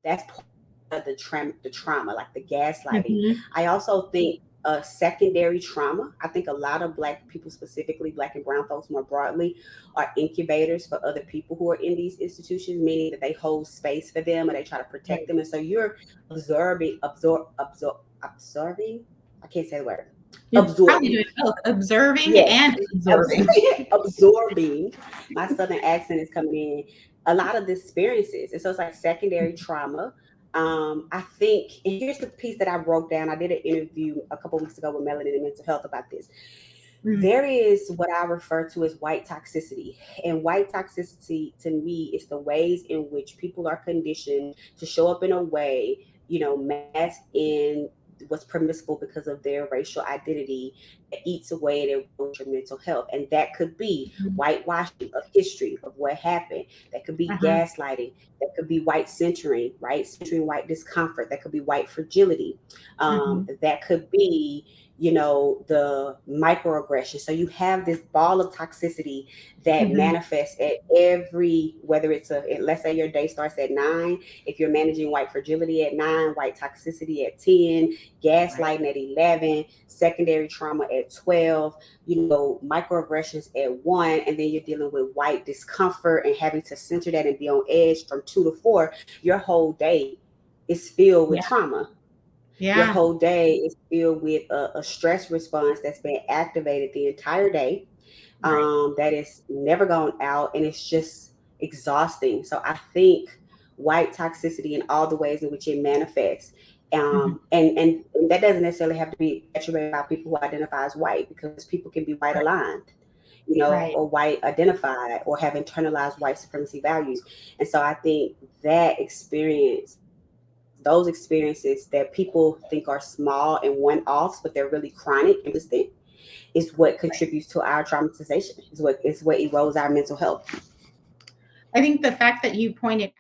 that's part of the trauma, like the gaslighting. Mhm. I also think secondary trauma. I think a lot of Black people, specifically Black and Brown folks more broadly, are incubators for other people who are in these institutions, meaning that they hold space for them or they try to protect Right. them. And so you're absorbing. I can't say the word. You're probably Absorbing. doing both, observing Yes, and absorbing. absorbing. My southern accent is coming in. A lot of the experiences, and so it's like secondary trauma. I think, and here's the piece that I broke down. I did an interview a couple weeks ago with Melanie in Mental Health about this. Mm, There is what I refer to as white toxicity, and white toxicity to me is the ways in which people are conditioned to show up in a way, mask in what's permissible because of their racial identity that eats away at your mental health. And that could be mhm, whitewashing of history of what happened. That could be uh-huh, gaslighting. That could be white centering, right? Centering white discomfort. That could be white fragility. mhm, That could be, the microaggression. So you have this ball of toxicity that mhm, manifests at whether let's say your day starts at 9. If you're managing white fragility at 9, white toxicity at 10, right, gaslighting at 11, secondary trauma at 12, microaggressions at 1, and then you're dealing with white discomfort and having to center that and be on edge from 2 to 4, your whole day is filled with yeah, trauma. Your yeah, whole day is filled with a stress response that's been activated the entire day, right, that is never gone out, and it's just exhausting. So I think white toxicity in all the ways in which it manifests, mhm, and that doesn't necessarily have to be attributed by people who identify as white, because people can be white right, aligned, right, or white identified, or have internalized white supremacy values. And so I think that experience, those experiences that people think are small and one-offs, but they're really chronic and persistent, is what right. contributes to our traumatization. Is what erodes our mental health. I think the fact that you pointed